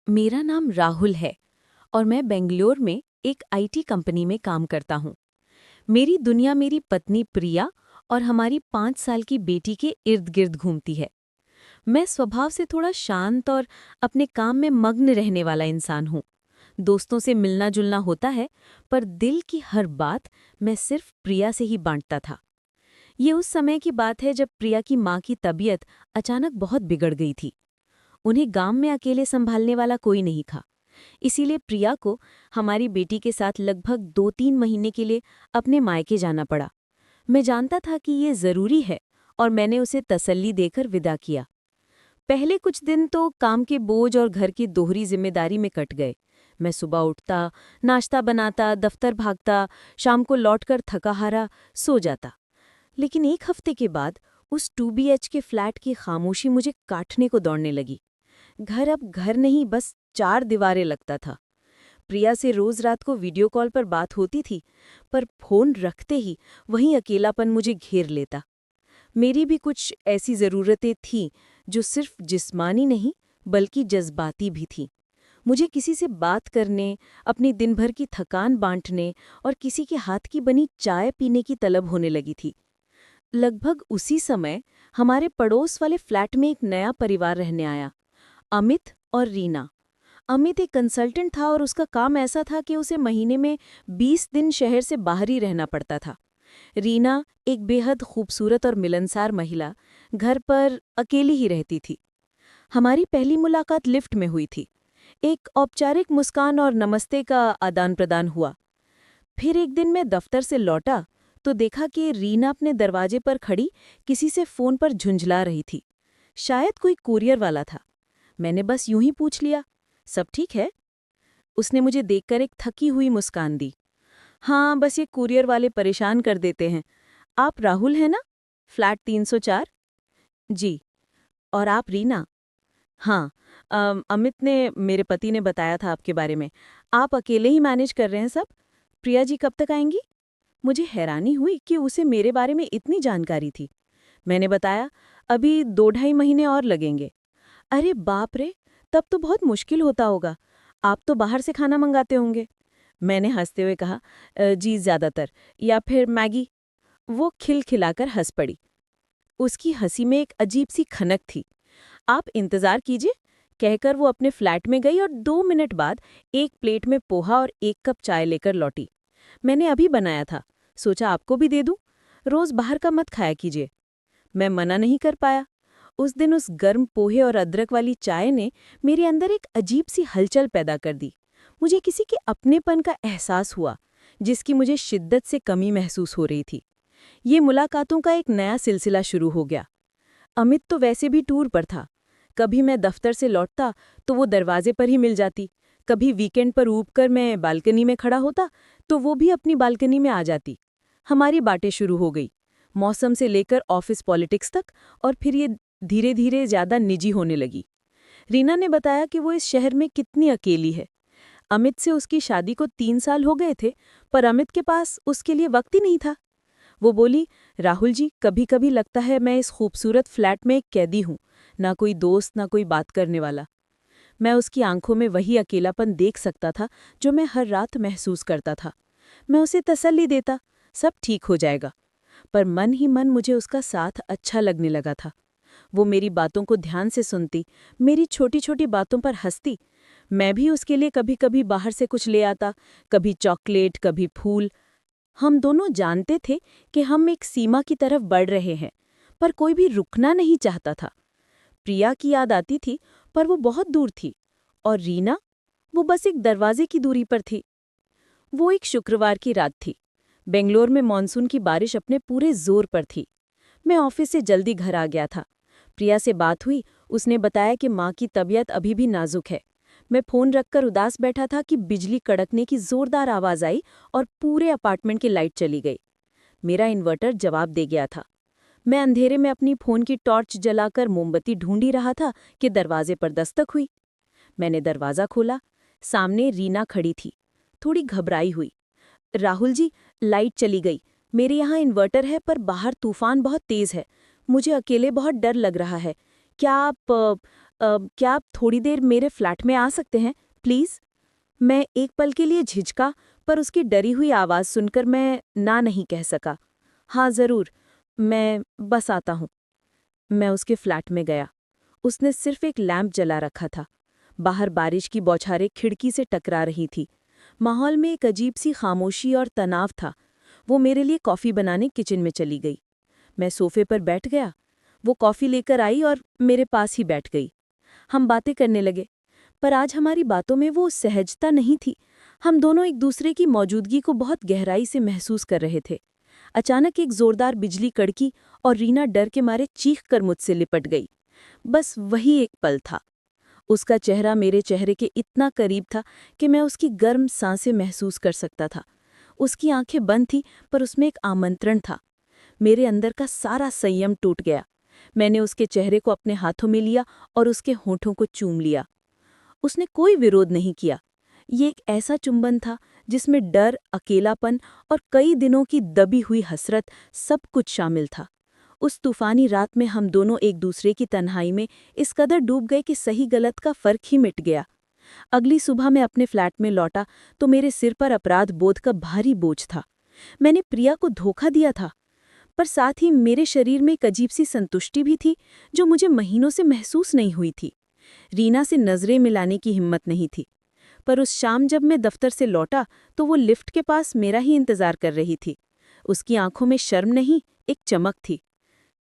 मेरा नाम राहुल है और मैं बेंगलोर में एक आईटी कंपनी में काम करता हूँ। मेरी दुनिया मेरी पत्नी प्रिया और हमारी 5 साल की बेटी के इर्द गिर्द घूमती है। मैं स्वभाव से थोड़ा शांत और अपने काम में मग्न रहने वाला इंसान हूँ। दोस्तों से मिलना जुलना होता है, पर दिल की हर बात मैं सिर्फ प्रिया से ही बांटता था। ये उस समय की बात है जब प्रिया की माँ की तबीयत अचानक बहुत बिगड़ गई थी। उन्हें गांव में अकेले संभालने वाला कोई नहीं था। इसीलिए प्रिया को हमारी बेटी के साथ लगभग 2-3 महीने के लिए अपने मायके जाना पड़ा। मैं जानता था कि ये ज़रूरी है और मैंने उसे तसल्ली देकर विदा किया। पहले कुछ दिन तो काम के बोझ और घर की दोहरी जिम्मेदारी में कट गए। मैं सुबह उठता, नाश्ता बनाता, दफ्तर भागता, शाम को लौटकर थका हारा सो जाता। लेकिन एक हफ्ते के बाद उस 2 BH के फ्लैट की खामोशी मुझे काटने को दौड़ने लगी। घर अब घर नहीं, बस 4 दीवारें लगता था। प्रिया से रोज रात को वीडियो कॉल पर बात होती थी, पर फोन रखते ही वहीं अकेलापन मुझे घेर लेता। मेरी भी कुछ ऐसी ज़रूरतें थीं जो सिर्फ जिस्मानी नहीं बल्कि जज्बाती भी थीं। मुझे किसी से बात करने, अपनी दिन भर की थकान बांटने और किसी के हाथ की बनी चाय पीने की तलब होने लगी थी। लगभग उसी समय हमारे पड़ोस वाले फ्लैट में एक नया परिवार रहने आया, अमित और रीना। अमित एक कंसल्टेंट था और उसका काम ऐसा था कि उसे महीने में 20 दिन शहर से बाहर ही रहना पड़ता था। रीना एक बेहद खूबसूरत और मिलनसार महिला, घर पर अकेली ही रहती थी। हमारी पहली मुलाकात लिफ्ट में हुई थी। एक औपचारिक मुस्कान और नमस्ते का आदान प्रदान हुआ। फिर एक दिन मैं दफ्तर से लौटा तो देखा कि रीना अपने दरवाजे पर खड़ी किसी से फोन पर झुंझला रही थी। शायद कोई कुरियर वाला था। मैंने बस यूं ही पूछ लिया, सब ठीक है? उसने मुझे देखकर एक थकी हुई मुस्कान दी। हाँ, बस ये कुरियर वाले परेशान कर देते हैं। आप राहुल हैं ना? फ्लैट 304? जी। और आप रीना? हाँ। अमित ने, मेरे पति ने बताया था आपके बारे में। आप अकेले ही मैनेज कर रहे हैं सब? प्रिया जी कब तक आएंगी? मुझे हैरानी हुई कि उसे मेरे बारे में इतनी जानकारी थी। मैंने बताया, अभी 2-2.5 महीने और लगेंगे। अरे बाप रे! तब तो बहुत मुश्किल होता होगा। आप तो बाहर से खाना मंगाते होंगे? मैंने हंसते हुए कहा, जी ज़्यादातर, या फिर मैगी। वो खिलखिलाकर हंस पड़ी। उसकी हंसी में एक अजीब सी खनक थी। आप इंतज़ार कीजिए, कहकर वो अपने फ्लैट में गई और 2 मिनट बाद एक प्लेट में पोहा और एक कप चाय लेकर लौटी। मैंने अभी बनाया था, सोचा आपको भी दे दूं। रोज़ बाहर का मत खाया कीजिए। मैं मना नहीं कर पाया। उस दिन उस गर्म पोहे और अदरक वाली चाय ने मेरे अंदर एक अजीब सी हलचल पैदा कर दी। मुझे किसी के अपनेपन का एहसास हुआ, जिसकी मुझे शिद्दत से कमी महसूस हो रही थी। ये मुलाकातों का एक नया सिलसिला शुरू हो गया। अमित तो वैसे भी टूर पर था। कभी मैं दफ्तर से लौटता तो वो दरवाजे पर ही मिल जाती। कभी वीकेंड पर ऊब कर मैं बालकनी में खड़ा होता तो वो भी अपनी बालकनी में आ जाती। हमारी बातें शुरू हो गई, मौसम से लेकर ऑफिस पॉलिटिक्स तक, और फिर ये धीरे धीरे ज्यादा निजी होने लगी। रीना ने बताया कि वो इस शहर में कितनी अकेली है। अमित से उसकी शादी को 3 साल हो गए थे, पर अमित के पास उसके लिए वक्त ही नहीं था। वो बोली, राहुल जी, कभी कभी लगता है मैं इस खूबसूरत फ्लैट में एक कैदी हूँ, ना कोई दोस्त, ना कोई बात करने वाला। मैं उसकी आंखों में वही अकेलापन देख सकता था जो मैं हर रात महसूस करता था। मैं उसे तसल्ली देता, सब ठीक हो जाएगा, पर मन ही मन मुझे उसका साथ अच्छा लगने लगा था। वो मेरी बातों को ध्यान से सुनती, मेरी छोटी छोटी बातों पर हंसती। मैं भी उसके लिए कभी कभी बाहर से कुछ ले आता, कभी चॉकलेट, कभी फूल। हम दोनों जानते थे कि हम एक सीमा की तरफ बढ़ रहे हैं, पर कोई भी रुकना नहीं चाहता था। प्रिया की याद आती थी, पर वो बहुत दूर थी। और रीना, वो बस एक दरवाजे की दूरी पर थी। वो एक शुक्रवार की रात थी। बेंगलोर में मानसून की बारिश अपने पूरे जोर पर थी। मैं ऑफिस से जल्दी घर आ गया था। प्रिया से बात हुई, उसने बताया कि माँ की तबीयत अभी भी नाजुक है। मैं फोन रखकर उदास बैठा था कि बिजली कड़कने की जोरदार आवाज आई और पूरे अपार्टमेंट की लाइट चली गई। मेरा इन्वर्टर जवाब दे गया था। मैं अंधेरे में अपनी फोन की टॉर्च जलाकर मोमबत्ती ढूंढ ही रहा था कि दरवाजे पर दस्तक हुई। मैंने दरवाज़ा खोला। सामने रीना खड़ी थी, थोड़ी घबराई हुई। राहुल जी, लाइट चली गई। मेरे यहाँ इन्वर्टर है, पर बाहर तूफान बहुत तेज है। मुझे अकेले बहुत डर लग रहा है। क्या आप क्या आप थोड़ी देर मेरे फ्लैट में आ सकते हैं, प्लीज़? मैं एक पल के लिए झिझका, पर उसकी डरी हुई आवाज़ सुनकर मैं ना नहीं कह सका। हाँ, ज़रूर, मैं बस आता हूँ। मैं उसके फ्लैट में गया। उसने सिर्फ एक लैंप जला रखा था। बाहर बारिश की बौछारें खिड़की से टकरा रही थी। माहौल में एक अजीब सी खामोशी और तनाव था। वो मेरे लिए कॉफ़ी बनाने किचन में चली गई। मैं सोफे पर बैठ गया। वो कॉफ़ी लेकर आई और मेरे पास ही बैठ गई। हम बातें करने लगे, पर आज हमारी बातों में वो सहजता नहीं थी। हम दोनों एक दूसरे की मौजूदगी को बहुत गहराई से महसूस कर रहे थे। अचानक एक जोरदार बिजली कड़की और रीना डर के मारे चीख कर मुझसे लिपट गई। बस वही एक पल था। उसका चेहरा मेरे चेहरे के इतना करीब था कि मैं उसकी गर्म सांसें महसूस कर सकता था। उसकी आंखें बंद थीं, पर उसमें एक आमंत्रण था। मेरे अंदर का सारा संयम टूट गया। मैंने उसके चेहरे को अपने हाथों में लिया और उसके होठों को चूम लिया। उसने कोई विरोध नहीं किया। ये एक ऐसा चुंबन था जिसमें डर, अकेलापन और कई दिनों की दबी हुई हसरत सब कुछ शामिल था। उस तूफानी रात में हम दोनों एक दूसरे की तन्हाई में इस कदर डूब गए कि सही गलत का फर्क ही मिट गया। अगली सुबह मैं अपने फ्लैट में लौटा तो मेरे सिर पर अपराध बोध का भारी बोझ था। मैंने प्रिया को धोखा दिया था, पर साथ ही मेरे शरीर में एक अजीब सी संतुष्टि भी थी जो मुझे महीनों से महसूस नहीं हुई थी। रीना से नजरें मिलाने की हिम्मत नहीं थी, पर उस शाम जब मैं दफ्तर से लौटा तो वो लिफ्ट के पास मेरा ही इंतजार कर रही थी। उसकी आंखों में शर्म नहीं, एक चमक थी।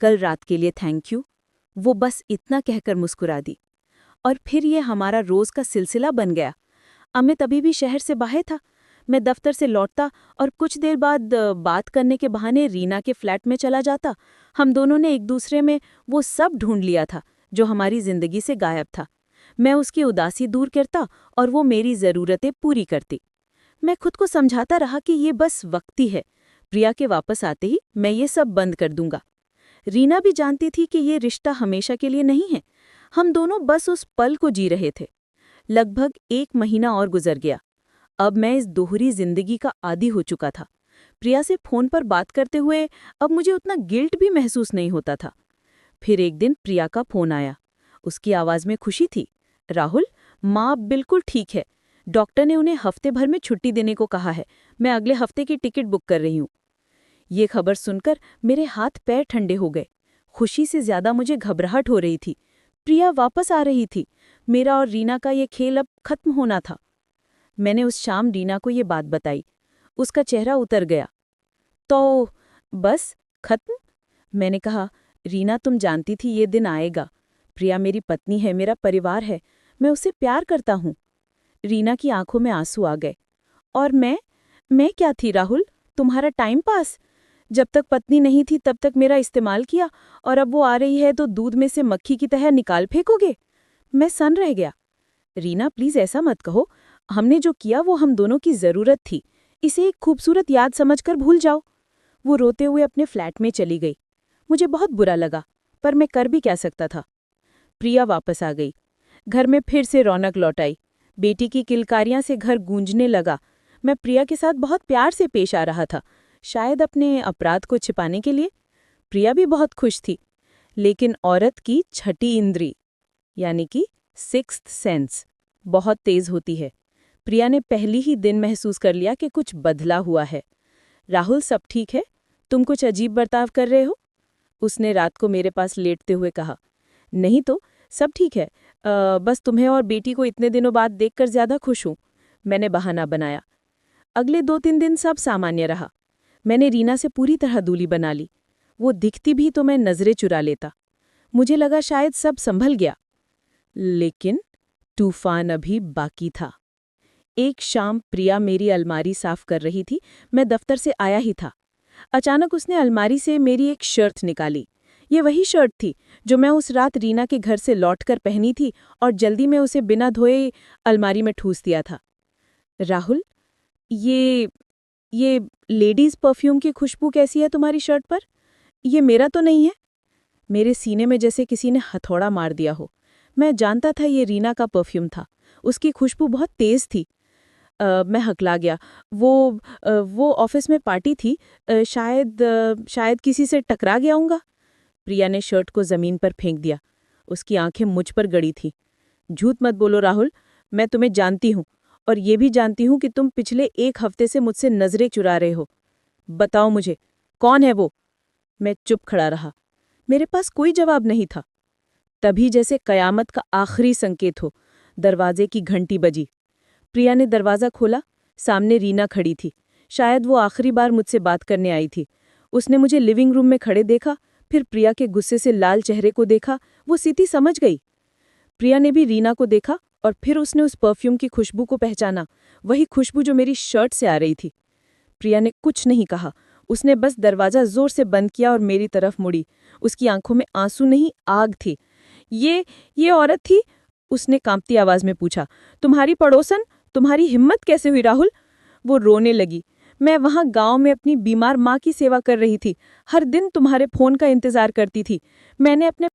कल रात के लिए थैंक यू, वो बस इतना कहकर मुस्कुरा दी। और फिर ये हमारा रोज का सिलसिला बन गया। अमित अभी भी शहर से बाहर था। मैं दफ्तर से लौटता और कुछ देर बाद बात करने के बहाने रीना के फ्लैट में चला जाता। हम दोनों ने एक दूसरे में वो सब ढूंढ लिया था जो हमारी जिंदगी से गायब था। मैं उसकी उदासी दूर करता और वो मेरी ज़रूरतें पूरी करती। मैं खुद को समझाता रहा कि ये बस वक्ती है। प्रिया के वापस आते ही मैं ये सब बंद कर दूंगा। रीना भी जानती थी कि ये रिश्ता हमेशा के लिए नहीं है। हम दोनों बस उस पल को जी रहे थे। लगभग 1 महीना और गुजर गया। अब मैं इस दोहरी जिंदगी का आदी हो चुका था। प्रिया से फोन पर बात करते हुए अब मुझे उतना गिल्ट भी महसूस नहीं होता था। फिर एक दिन प्रिया का फोन आया। उसकी आवाज में खुशी थी। राहुल, माँ अब बिल्कुल ठीक है। डॉक्टर ने उन्हें हफ्ते भर में छुट्टी देने को कहा है। मैं अगले हफ्ते की टिकट बुक कर रही हूँ। ये खबर सुनकर मेरे हाथ पैर ठंडे हो गए। खुशी से ज्यादा मुझे घबराहट हो रही थी। प्रिया वापस आ रही थी। मेरा और रीना का ये खेल अब खत्म होना था। मैंने उस शाम रीना को ये बात बताई। उसका चेहरा उतर गया। तो बस खत्म? मैंने कहा, रीना तुम जानती थी ये दिन आएगा। प्रिया मेरी पत्नी है, मेरा परिवार है। मैं उसे प्यार करता हूँ। रीना की आंखों में आंसू आ गए। और मैं क्या थी राहुल? तुम्हारा टाइम पास? जब तक पत्नी नहीं थी तब तक मेरा इस्तेमाल किया, और अब वो आ रही है तो दूध में से मक्खी की तरह निकाल फेंकोगे? मैं सन रह गया। रीना प्लीज ऐसा मत कहो। हमने जो किया वो हम दोनों की जरूरत थी। इसे एक खूबसूरत याद समझकर भूल जाओ। वो रोते हुए अपने फ्लैट में चली गई। मुझे बहुत बुरा लगा, पर मैं कर भी क्या सकता था। प्रिया वापस आ गई। घर में फिर से रौनक लौट आई। बेटी की किलकारियां से घर गूंजने लगा। मैं प्रिया के साथ बहुत प्यार से पेश आ रहा था, शायद अपने अपराध को छिपाने के लिए। प्रिया भी बहुत खुश थी। लेकिन औरत की छठी इंद्री, यानी कि सिक्स्थ सेंस, बहुत तेज होती है। प्रिया ने पहली ही दिन महसूस कर लिया कि कुछ बदला हुआ है। राहुल, सब ठीक है? तुम कुछ अजीब बर्ताव कर रहे हो? उसने रात को मेरे पास लेटते हुए कहा। नहीं तो, सब ठीक है। बस तुम्हें और बेटी को इतने दिनों बाद देखकर ज्यादा खुश हूं। मैंने बहाना बनाया। अगले 2-3 दिन सब सामान्य रहा। मैंने रीना से पूरी तरह दूरी बना ली। वो दिखती भी तो मैं नजरें चुरा लेता। मुझे लगा शायद सब संभल गया। लेकिन तूफान अभी बाकी था। एक शाम प्रिया मेरी अलमारी साफ कर रही थी। मैं दफ्तर से आया ही था। अचानक उसने अलमारी से मेरी एक शर्ट निकाली। ये वही शर्ट थी जो मैं उस रात रीना के घर से लौटकर पहनी थी और जल्दी में उसे बिना धोए अलमारी में ठूस दिया था। राहुल, ये लेडीज़ परफ्यूम की खुशबू कैसी है तुम्हारी शर्ट पर? ये मेरा तो नहीं है। मेरे सीने में जैसे किसी ने हथौड़ा मार दिया हो। मैं जानता था ये रीना का परफ्यूम था। उसकी खुशबू बहुत तेज थी। मैं हकला गया। वो ऑफिस में पार्टी थी। शायद किसी से टकरा गया होऊंगा। प्रिया ने शर्ट को जमीन पर फेंक दिया। उसकी आंखें मुझ पर गड़ी थीं। झूठ मत बोलो राहुल, मैं तुम्हें जानती हूँ और ये भी जानती हूँ कि तुम पिछले 1 हफ्ते से मुझसे नजरें चुरा रहे हो। बताओ मुझे, कौन है वो? मैं चुप खड़ा रहा। मेरे पास कोई जवाब नहीं था। तभी जैसे कयामत का आखिरी संकेत हो, दरवाजे की घंटी बजी। प्रिया ने दरवाज़ा खोला। सामने रीना खड़ी थी। शायद वो आखिरी बार मुझसे बात करने आई थी। उसने मुझे लिविंग रूम में खड़े देखा, फिर प्रिया के गुस्से से लाल चेहरे को देखा। वो सीधी समझ गई। प्रिया ने भी रीना को देखा और फिर उसने उस परफ्यूम की खुशबू को पहचाना, वही खुशबू जो मेरी शर्ट से आ रही थी। प्रिया ने कुछ नहीं कहा। उसने बस दरवाज़ा जोर से बंद किया और मेरी तरफ मुड़ी। उसकी आंखों में आंसू नहीं, आग थी। ये औरत थी? उसने कांपती आवाज में पूछा। तुम्हारी पड़ोसन? तुम्हारी हिम्मत कैसे हुई राहुल? वो रोने लगी। मैं वहां गांव में अपनी बीमार माँ की सेवा कर रही थी। हर दिन तुम्हारे फोन का इंतजार करती थी। मैंने अपने